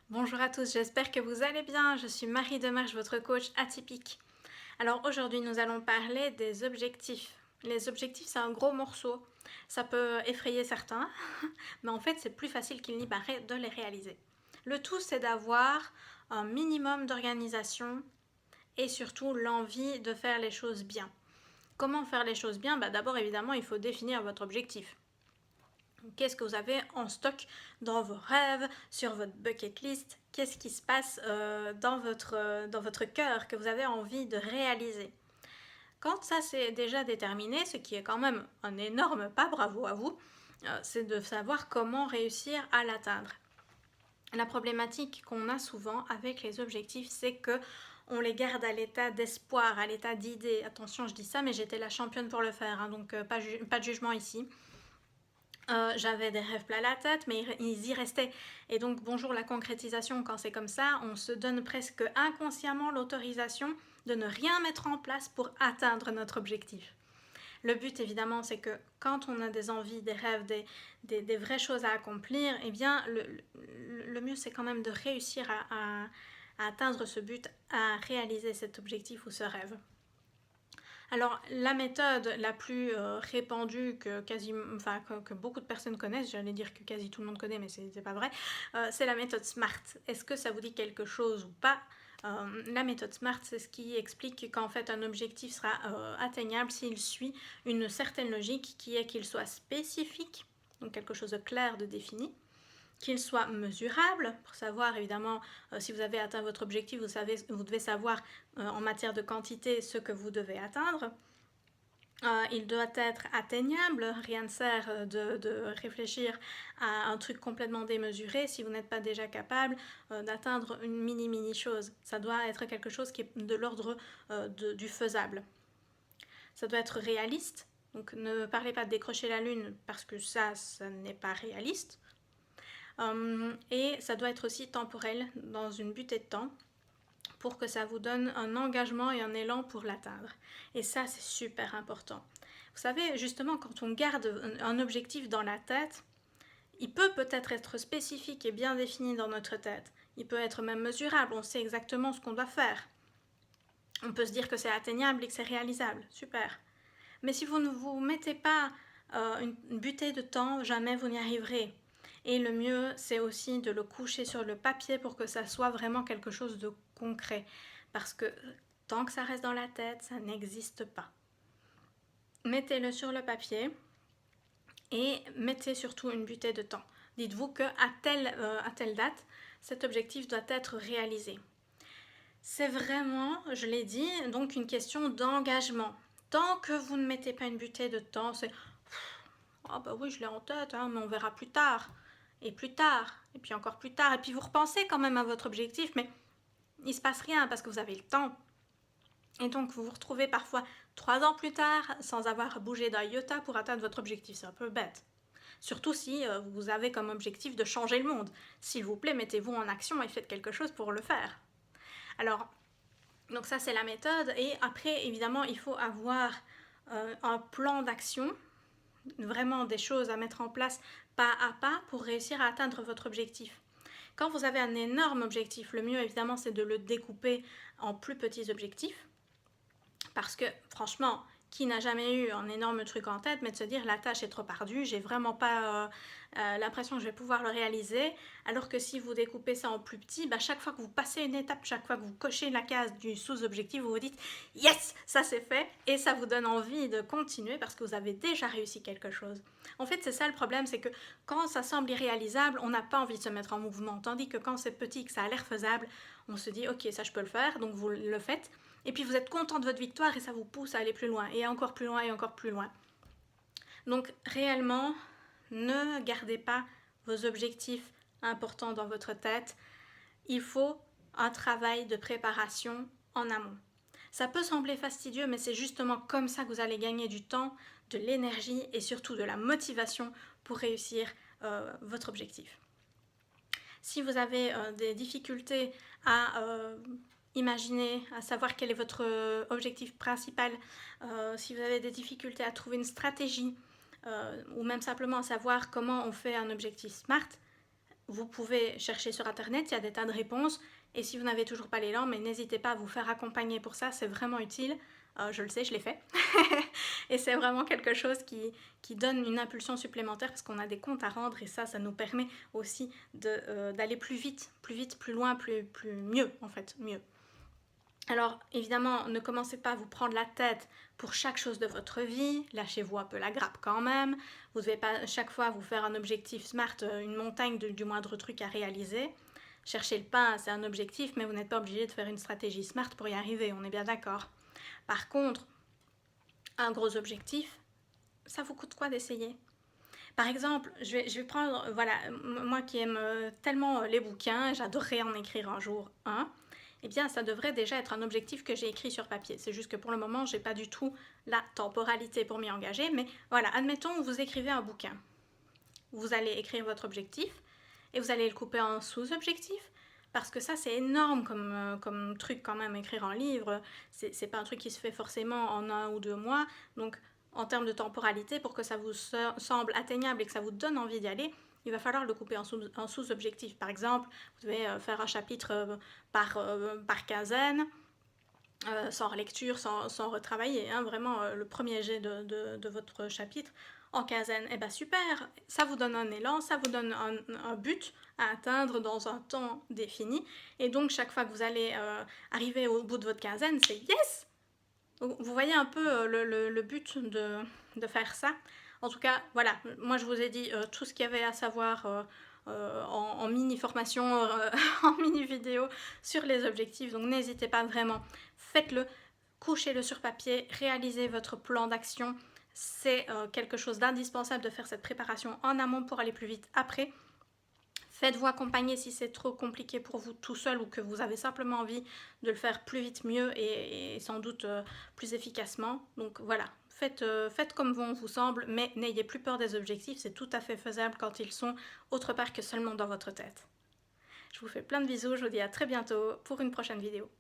Bonjour à tous, j'espère que vous allez bien. Je suis Marie Demarche, votre coach atypique. Alors aujourd'hui, nous allons parler des objectifs. Les objectifs, c'est un gros morceau. Ça peut effrayer certains, mais en fait, c'est plus facile qu'il n'y paraît de les réaliser. Le tout, c'est d'avoir un minimum d'organisation et surtout l'envie de faire les choses bien. Comment faire les choses bien? D'abord, évidemment, il faut définir votre objectif. Qu'est-ce que vous avez en stock dans vos rêves, sur votre bucket list? Qu'est-ce qui se passe dans votre cœur que vous avez envie de réaliser? Quand ça c'est déjà déterminé, ce qui est quand même un énorme pas, bravo à vous, c'est de savoir comment réussir à l'atteindre. La problématique qu'on a souvent avec les objectifs, c'est que on les garde à l'état d'espoir, à l'état d'idée. Attention, je dis ça, mais j'étais la championne pour le faire, hein, donc pas de jugement ici. J'avais des rêves plein la tête, mais ils y restaient. Et donc, bonjour la concrétisation, quand c'est comme ça, on se donne presque inconsciemment l'autorisation de ne rien mettre en place pour atteindre notre objectif. Le but, évidemment, c'est que quand on a des envies, des rêves, des vraies choses à accomplir, eh bien, le mieux, c'est quand même de réussir à atteindre ce but, à réaliser cet objectif ou ce rêve. Alors, la méthode la plus répandue que beaucoup de personnes connaissent, j'allais dire que quasi tout le monde connaît, mais c'est pas vrai, c'est la méthode SMART. Est-ce que ça vous dit quelque chose ou pas? La méthode SMART, c'est ce qui explique qu'en fait un objectif sera atteignable s'il suit une certaine logique qui est qu'il soit spécifique, donc quelque chose de clair, de défini, qu'il soit mesurable, pour savoir évidemment si vous avez atteint votre objectif, vous devez savoir en matière de quantité ce que vous devez atteindre. Il doit être atteignable, rien ne sert de réfléchir à un truc complètement démesuré si vous n'êtes pas déjà capable d'atteindre une mini chose. Ça doit être quelque chose qui est de l'ordre du faisable. Ça doit être réaliste, donc ne parlez pas de décrocher la lune parce que ça n'est pas réaliste. Et ça doit être aussi temporel, dans une butée de temps, pour que ça vous donne un engagement et un élan pour l'atteindre. Et ça, c'est super important. Vous savez, justement, quand on garde un objectif dans la tête, il peut peut-être être spécifique et bien défini dans notre tête. Il peut être même mesurable, on sait exactement ce qu'on doit faire. On peut se dire que c'est atteignable et que c'est réalisable, super. Mais si vous ne vous mettez pas une butée de temps, jamais vous n'y arriverez. Et le mieux, c'est aussi de le coucher sur le papier pour que ça soit vraiment quelque chose de concret. Parce que tant que ça reste dans la tête, ça n'existe pas. Mettez-le sur le papier et mettez surtout une butée de temps. Dites-vous qu'à telle date, cet objectif doit être réalisé. C'est vraiment, je l'ai dit, donc une question d'engagement. Tant que vous ne mettez pas une butée de temps, c'est ah bah oui, je l'ai en tête, hein, mais on verra plus tard. Et plus tard, et puis encore plus tard. Et puis vous repensez quand même à votre objectif, mais il ne se passe rien parce que vous avez le temps. Et donc vous vous retrouvez parfois 3 ans plus tard sans avoir bougé d'un iota pour atteindre votre objectif. C'est un peu bête. Surtout si vous avez comme objectif de changer le monde. S'il vous plaît, mettez-vous en action et faites quelque chose pour le faire. Alors, donc ça c'est la méthode. Et après, évidemment, il faut avoir un plan d'action, vraiment des choses à mettre en place pas à pas pour réussir à atteindre votre objectif. Quand vous avez un énorme objectif, le mieux évidemment c'est de le découper en plus petits objectifs, parce que franchement, qui n'a jamais eu un énorme truc en tête, mais de se dire la tâche est trop ardue, j'ai vraiment pas l'impression que je vais pouvoir le réaliser, alors que si vous découpez ça en plus petit, chaque fois que vous passez une étape, chaque fois que vous cochez la case du sous-objectif, vous vous dites yes, ça c'est fait, et ça vous donne envie de continuer parce que vous avez déjà réussi quelque chose. En fait, c'est ça le problème, c'est que quand ça semble irréalisable, on n'a pas envie de se mettre en mouvement, tandis que quand c'est petit, que ça a l'air faisable, on se dit ok, ça je peux le faire, donc vous le faites. Et puis vous êtes content de votre victoire et ça vous pousse à aller plus loin, et encore plus loin, et encore plus loin. Donc réellement, ne gardez pas vos objectifs importants dans votre tête. Il faut un travail de préparation en amont. Ça peut sembler fastidieux, mais c'est justement comme ça que vous allez gagner du temps, de l'énergie et surtout de la motivation pour réussir votre objectif. Si vous avez des difficultés à imaginer, à savoir quel est votre objectif principal, si vous avez des difficultés à trouver une stratégie ou même simplement à savoir comment on fait un objectif SMART, vous pouvez chercher sur internet, il y a des tas de réponses. Et si vous n'avez toujours pas l'élan, mais n'hésitez pas à vous faire accompagner pour ça, c'est vraiment utile. Je le sais, je l'ai fait. Et c'est vraiment quelque chose qui donne une impulsion supplémentaire parce qu'on a des comptes à rendre et ça nous permet aussi d'aller plus vite, plus loin, mieux en fait, mieux. Alors évidemment, ne commencez pas à vous prendre la tête pour chaque chose de votre vie, lâchez-vous un peu la grappe quand même, vous ne devez pas chaque fois vous faire un objectif SMART, une montagne du moindre truc à réaliser. Chercher le pain, c'est un objectif, mais vous n'êtes pas obligé de faire une stratégie SMART pour y arriver, on est bien d'accord. Par contre, un gros objectif, ça vous coûte quoi d'essayer? Par exemple, je vais prendre, voilà, moi qui aime tellement les bouquins, j'adorerais en écrire un jour un. Eh bien, ça devrait déjà être un objectif que j'ai écrit sur papier. C'est juste que pour le moment, j'ai pas du tout la temporalité pour m'y engager. Mais voilà, admettons, vous écrivez un bouquin. Vous allez écrire votre objectif et vous allez le couper en sous-objectifs. Parce que ça, c'est énorme comme truc quand même, écrire un livre. C'est pas un truc qui se fait forcément en 1 ou 2 mois. Donc, en termes de temporalité, pour que ça vous semble atteignable et que ça vous donne envie d'y aller, il va falloir le couper en sous-objectifs. Par exemple, vous devez faire un chapitre par quinzaine, sans relecture, sans retravailler. Hein, vraiment, le premier jet de votre chapitre en quinzaine. Et bien super, ça vous donne un élan, ça vous donne un but à atteindre dans un temps défini. Et donc, chaque fois que vous allez arriver au bout de votre quinzaine, c'est yes! Vous voyez un peu le but de faire ça. En tout cas, voilà, moi je vous ai dit tout ce qu'il y avait à savoir en mini formation, en mini vidéo sur les objectifs. Donc n'hésitez pas vraiment, faites-le, couchez-le sur papier, réalisez votre plan d'action. C'est quelque chose d'indispensable de faire cette préparation en amont pour aller plus vite après. Faites-vous accompagner si c'est trop compliqué pour vous tout seul ou que vous avez simplement envie de le faire plus vite, mieux et sans doute plus efficacement. Donc voilà, faites comme bon vous semble, mais n'ayez plus peur des objectifs, c'est tout à fait faisable quand ils sont autre part que seulement dans votre tête. Je vous fais plein de bisous, je vous dis à très bientôt pour une prochaine vidéo.